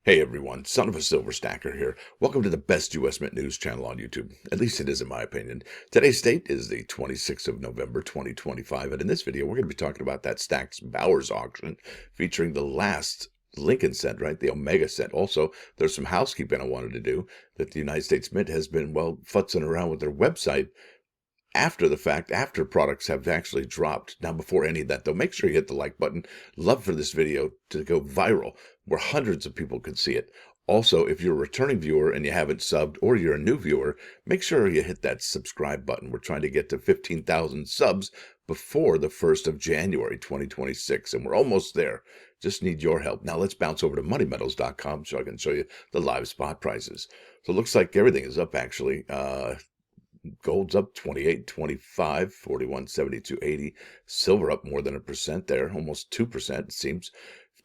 Hey everyone, Son of a Silver Stacker here. Welcome to the best US Mint news channel on YouTube. At least it is in my opinion. Today's date is the 26th of November 2025, and in this video we're going to be talking about that Stacks Bowers auction featuring the last Lincoln cent, right? The Omega cent. Also, there's some housekeeping I wanted to do that the United States Mint has been, well, futzing around with their website after the fact, after products have actually dropped. Now, before any of that, though, make sure you hit the like button. Love for this video to go viral where hundreds of people can see it. Also, if you're a returning viewer and you haven't subbed or you're a new viewer, make sure you hit that subscribe button. We're trying to get to 15,000 subs before the 1st of January 2026, and we're almost there. Just need your help. Now let's bounce over to moneymetals.com so I can show you the live spot prices. So it looks like everything is up actually. Gold's up 28, 25, 41, 72, 80. Silver up more than 1% there, almost 2% it seems,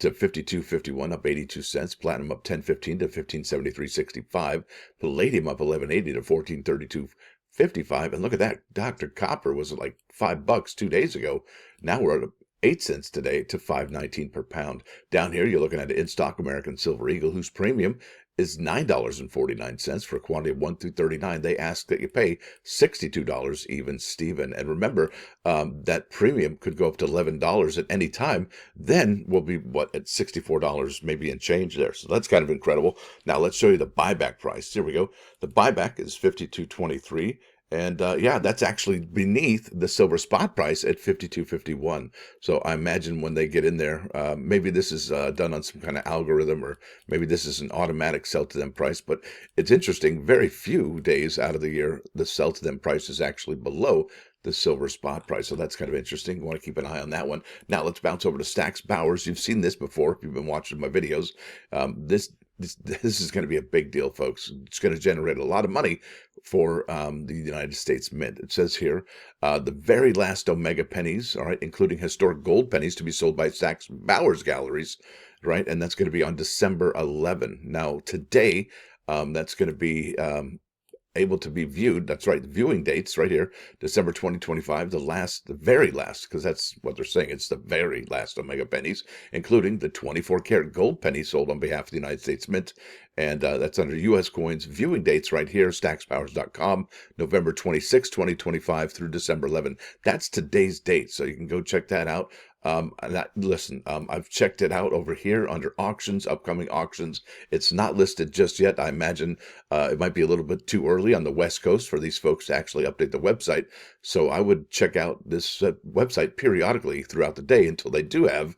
to 52.51, up 82 cents. Platinum up 10.15 to 15.73.65. Palladium up 11.80 to 14.32.55. And look at that, Dr. Copper was like $5 2 days ago. Now we're at 8 cents today to 5.19 per pound. Down here, you're looking at an in-stock American Silver Eagle, whose premium is $9.49 for a quantity of 1 through 39. They ask that you pay $62 even, Steven. And remember, that premium could go up to $11 at any time. Then we'll be, at $64 maybe and change there. So that's kind of incredible. Now let's show you the buyback price. Here we go. The buyback is $52.23. And yeah, that's actually beneath the silver spot price at 52.51. So I imagine when they get in there, maybe this is done on some kind of algorithm, or maybe this is an automatic sell to them price. But it's interesting, very few days out of the year, the sell to them price is actually below the silver spot price. So that's kind of interesting. You want to keep an eye on that one. Now let's bounce over to Stacks Bowers. You've seen this before if you've been watching my videos. This is going to be a big deal, folks. It's going to generate a lot of money for the United States Mint. It says here, the very last Omega pennies, all right, including historic gold pennies to be sold by Stacks Bowers Galleries, right? And that's going to be on December 11. Now, today, that's going to be able to be viewed. That's right, the viewing dates right here, December 2025, the very last, because that's what they're saying. It's the very last Omega pennies, including the 24-karat gold penny sold on behalf of the United States Mint. And that's under U.S. coins. Viewing dates right here, stacksbowers.com, November 26, 2025 through December 11. That's today's date, so you can go check that out. Listen, I've checked it out over here under auctions, upcoming auctions. It's not listed just yet. I imagine it might be a little bit too early on the West Coast for these folks to actually update the website. So I would check out this website periodically throughout the day until they do have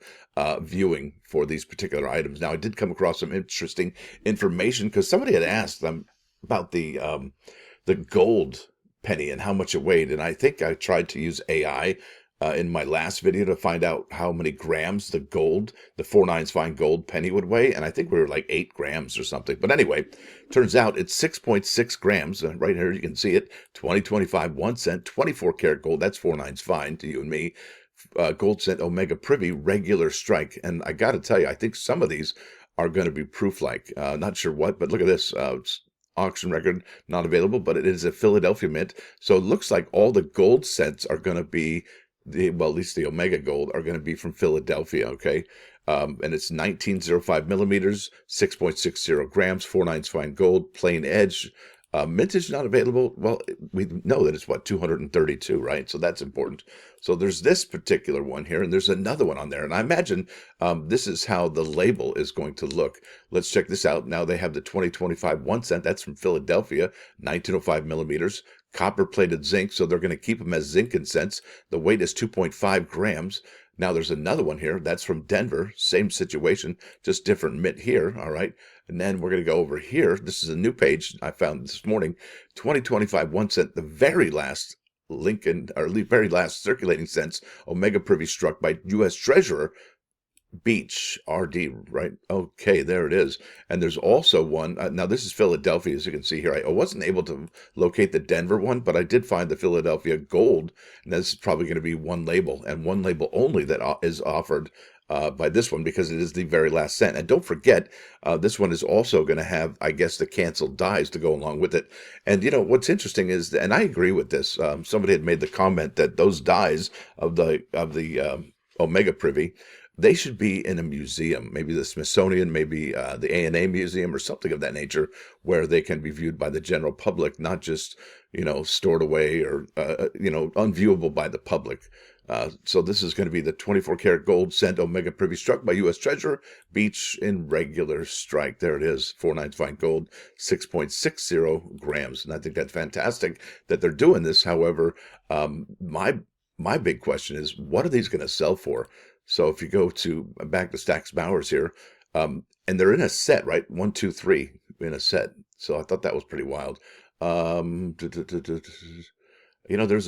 viewing for these particular items. Now, I did come across some interesting information because somebody had asked them about the gold penny and how much it weighed. And I think I tried to use AI in my last video to find out how many grams the 4/9 fine gold penny would weigh. And I think we were like 8 grams or something. But anyway, turns out it's 6.6 grams. Right here, you can see it. 2025, 1 cent, 24-karat gold. That's 4/9 fine to you and me. Gold cent Omega Privy regular strike. And I got to tell you, I think some of these are going to be proof-like. Not sure what, but look at this. Auction record not available, but it is a Philadelphia mint. So it looks like all the gold cents are going to be at least the Omega gold are going to be from Philadelphia, okay? And it's 1905 millimeters, 6.60 grams, 4/9 fine gold, plain edge. Mintage not available. Well, we know that it's 232, right? So that's important. So there's this particular one here, and there's another one on there. And I imagine this is how the label is going to look. Let's check this out. Now they have the 2025 1 cent. That's from Philadelphia, 1905 millimeters. Copper-plated zinc, so they're going to keep them as zinc and cents. The weight is 2.5 grams. Now there's another one here. That's from Denver. Same situation, just different mint here, all right? And then we're going to go over here. This is a new page I found this morning. 2025 1 cent, the very last very last circulating cents, Omega Privy struck by U.S. Treasurer Beach RD, right? Okay, there it is. And there's also one. Now, this is Philadelphia, as you can see here. I wasn't able to locate the Denver one, but I did find the Philadelphia gold. And this is probably going to be one label and one label only that is offered by this one, because it is the very last cent. And don't forget, this one is also going to have, I guess, the canceled dies to go along with it. And you know what's interesting is, and I agree with this. Somebody had made the comment that those dies of the Omega Privy, they should be in a museum, maybe the Smithsonian, maybe the A&A Museum or something of that nature, where they can be viewed by the general public, not just, stored away or, unviewable by the public. So this is going to be the 24 karat gold cent Omega Privy struck by U.S. Treasurer Beach in regular strike. There it is, 4/9 fine gold, 6.60 grams. And I think that's fantastic that they're doing this. However, my big question is, what are these going to sell for? So if you go to back to Stacks Bowers here, and they're in a set, right? 1, 2, 3 in a set. So I thought that was pretty wild. There's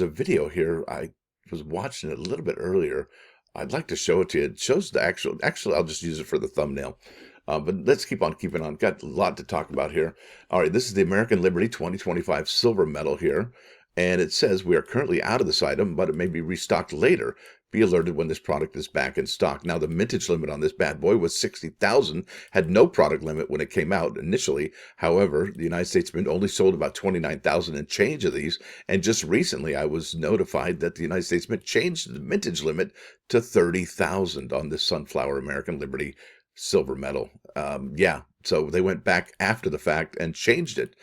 a video here. I was watching it a little bit earlier. I'd like to show it to you. It shows the actually, I'll just use it for the thumbnail. But let's keep on keeping on. Got a lot to talk about here. All right, this is the American Liberty 2025 silver medal here. And it says we are currently out of this item, but it may be restocked later. Be alerted when this product is back in stock. Now, the mintage limit on this bad boy was 60,000, had no product limit when it came out initially. However, the United States Mint only sold about 29,000 and change of these. And just recently, I was notified that the United States Mint changed the mintage limit to 30,000 on this Sunflower American Liberty silver medal. So they went back after the fact and changed it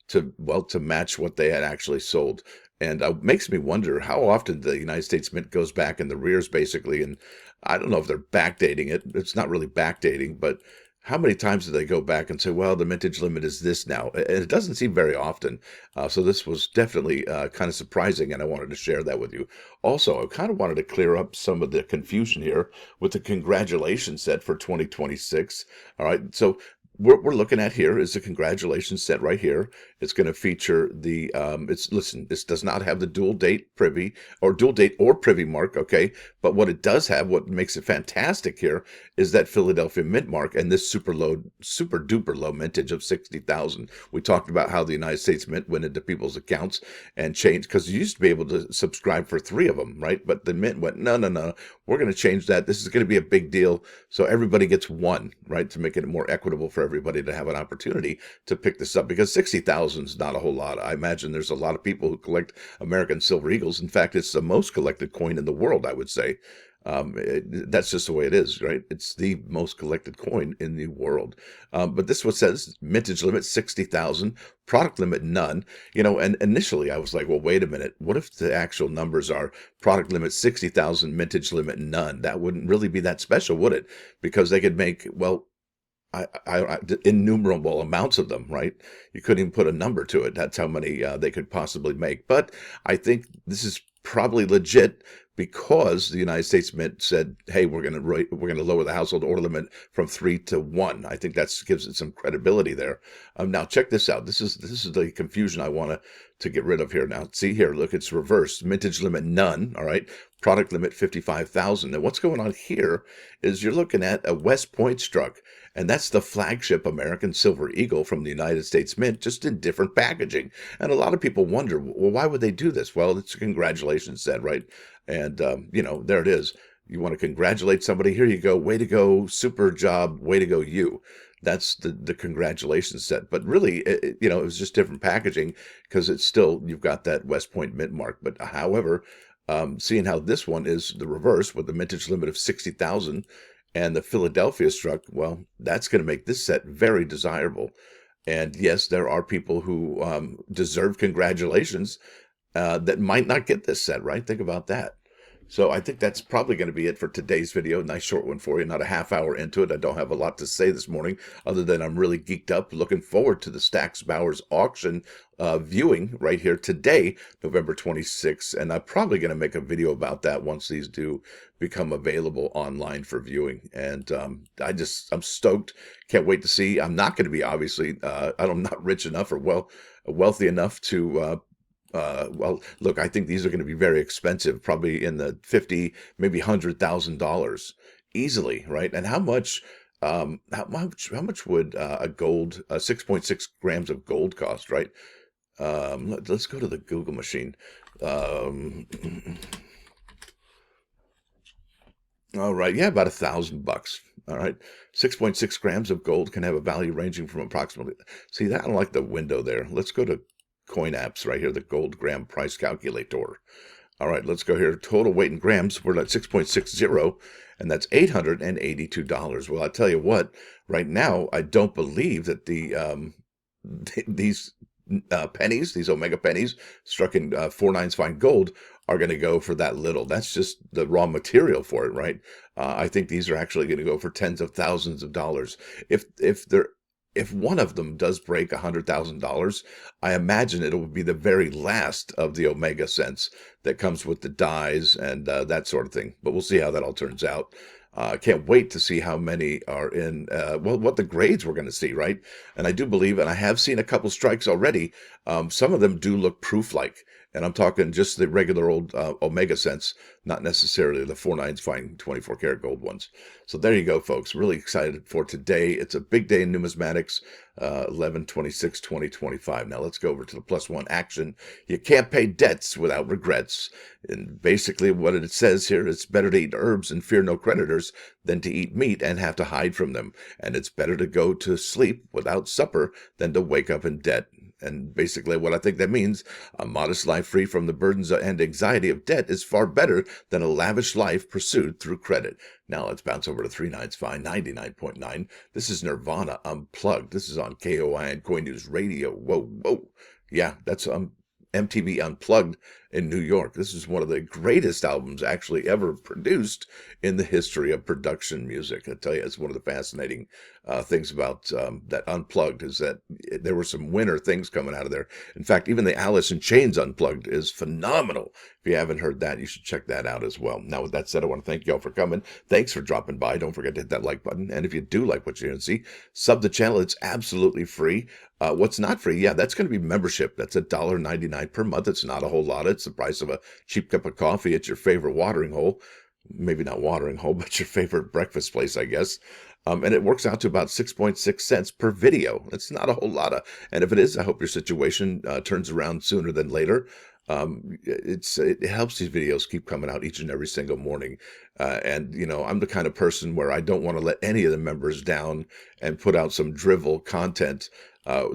to match what they had actually sold. And it makes me wonder how often the United States Mint goes back in the rears, basically. And I don't know if they're backdating it. It's not really backdating, but how many times do they go back and say, well, the mintage limit is this now? And it doesn't seem very often. So this was definitely kind of surprising, and I wanted to share that with you. Also, I kind of wanted to clear up some of the confusion here with the congratulations set for 2026. All right, so what we're looking at here is a congratulations set right here. It's going to feature the, this does not have the dual date or Privy mark, okay? But what it does have, what makes it fantastic here, is that Philadelphia mint mark and this super duper low mintage of 60,000. We talked about how the United States Mint went into people's accounts and changed, because you used to be able to subscribe for 3 of them, right? But the Mint went, no, we're going to change that. This is going to be a big deal. So everybody gets 1, right? To make it more equitable for everybody to have an opportunity to pick this up, because 60,000 is not a whole lot. I imagine there's a lot of people who collect American Silver Eagles. In fact, it's the most collected coin in the world, I would say. That's just the way it is, right? It's the most collected coin in the world. But this one says mintage limit 60,000, product limit none. And initially I was like, well, wait a minute. What if the actual numbers are product limit 60,000, mintage limit none? That wouldn't really be that special, would it? Because they could make, innumerable amounts of them, right? You couldn't even put a number to it. That's how many they could possibly make. But I think this is probably legit, because the United States Mint said, "Hey, we're going to lower the household order limit from 3 to 1." I think that gives it some credibility there. Now check this out. This is the confusion I want to get rid of here. Now see here, look, it's reversed. Mintage limit none. All right, product limit 55,000. And what's going on here is you're looking at a West Point struck. And that's the flagship American Silver Eagle from the United States Mint, just in different packaging. And a lot of people wonder, well, why would they do this? Well, it's a congratulations set, right? And, there it is. You want to congratulate somebody? Here you go. Way to go. Super job. Way to go, you. That's the congratulations set. But really, it was just different packaging, because it's still, you've got that West Point Mint mark. But however, seeing how this one is the reverse with the mintage limit of 60,000, and the Philadelphia struck, well, that's going to make this set very desirable. And yes, there are people who deserve congratulations that might not get this set, right? Think about that. So I think that's probably going to be it for today's video. Nice short one for you, not a half hour into it. I don't have a lot to say this morning, other than I'm really geeked up, looking forward to the Stacks Bowers auction viewing right here today, November 26th. And I'm probably going to make a video about that once these do become available online for viewing. And I'm stoked. Can't wait to see. I'm not going to be, obviously, I'm not rich enough or wealthy enough to look, I think these are going to be very expensive, probably in the $50,000, maybe $100,000 easily, right? And how much would a 6.6 grams of gold cost, right? Let's go to the Google machine. All right, yeah, about $1,000. All right, 6.6 grams of gold can have a value ranging from approximately. See that? I don't like the window there. Let's go to coin apps right here, the gold gram price calculator. All right, let's go here. Total weight in grams, we're at 6.60, and that's $882. Well, I tell you what, right now, I don't believe that these pennies, these Omega pennies, struck in 4 nines fine gold, are going to go for that little. That's just the raw material for it, right? I think these are actually going to go for tens of thousands of dollars. If one of them does break $100,000, I imagine it will be the very last of the Omega cents that comes with the dies and that sort of thing. But we'll see how that all turns out. I can't wait to see how many are in, well, what the grades we're going to see, right? And I do believe, and I have seen a couple strikes already, some of them do look proof-like. And I'm talking just the regular old Omega cents, not necessarily the 4 nines fine 24 karat gold ones. So there you go, folks. Really excited for today. It's a big day in numismatics, 11/26/2025. Now let's go over to the +1 action. You can't pay debts without regrets. And basically what it says here, it's better to eat herbs and fear no creditors than to eat meat and have to hide from them. And it's better to go to sleep without supper than to wake up in debt. And basically what I think that means, a modest life free from the burdens and anxiety of debt is far better than a lavish life pursued through credit. Now let's bounce over to 3 nines fine, 99.9. This is NIRVANA Unplugged. This is on KOI and Coin News Radio. Whoa, whoa. Yeah, that's MTV Unplugged in New York. This is one of the greatest albums actually ever produced in the history of production music. I tell you, it's one of the fascinating things about that Unplugged is that there were some winner things coming out of there. In fact, even the Alice in Chains Unplugged is phenomenal. If you haven't heard that, you should check that out as well. Now, with that said, I want to thank you all for coming. Thanks for dropping by. Don't forget to hit that like button. And if you do like what you're going to see, sub the channel. It's absolutely free. What's not free? Yeah, that's going to be membership. That's $1.99 per month. It's not a whole lot. It's the price of a cheap cup of coffee at your favorite watering hole. Maybe not watering hole, but your favorite breakfast place, I guess. And it works out to about 6.6 cents per video. It's not a whole lot of, and if it is, I hope your situation turns around sooner than later. It helps these videos keep coming out each and every single morning. And, you know, I'm the kind of person where I don't want to let any of the members down and put out some drivel content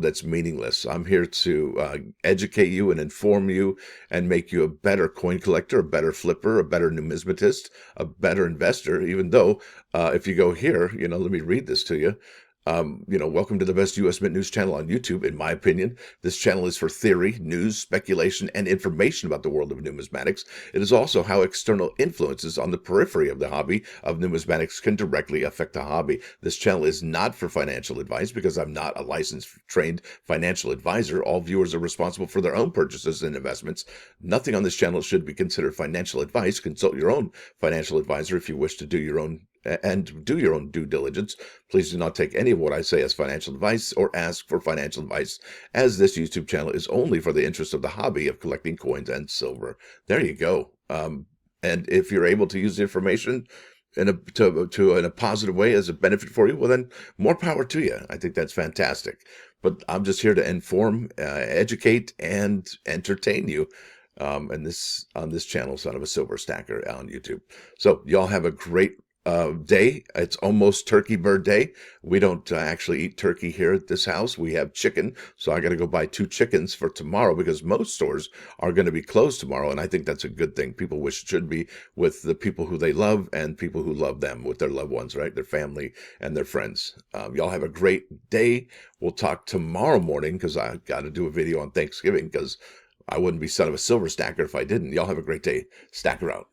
that's meaningless. I'm here to educate you and inform you and make you a better coin collector, a better flipper, a better numismatist, a better investor, even though if you go here, you know, let me read this to you. Welcome to the best U.S. Mint News channel on YouTube. In my opinion, this channel is for theory, news, speculation, and information about the world of numismatics. It is also how external influences on the periphery of the hobby of numismatics can directly affect the hobby. This channel is not for financial advice because I'm not a licensed, trained financial advisor. All viewers are responsible for their own purchases and investments. Nothing on this channel should be considered financial advice. Consult your own financial advisor if you wish to do your own due diligence. Please do not take any of what I say as financial advice or ask for financial advice, as this YouTube channel is only for the interest of the hobby of collecting coins and silver. There you go. And if you're able to use the information in a positive way as a benefit for you, well, then more power to you. I think that's fantastic. But I'm just here to inform, educate, and entertain you. And this on this channel, Son of a Silver Stacker on YouTube. So y'all have a great day. It's almost Turkey Bird Day. We don't actually eat turkey here at this house. We have chicken, so I got to go buy 2 chickens for tomorrow because most stores are going to be closed tomorrow, and I think that's a good thing. People should be with the people who they love and people who love them, with their loved ones, right? Their family and their friends. Y'all have a great day. We'll talk tomorrow morning because I got to do a video on Thanksgiving because I wouldn't be Son of a Silver Stacker if I didn't. Y'all have a great day. Stacker out.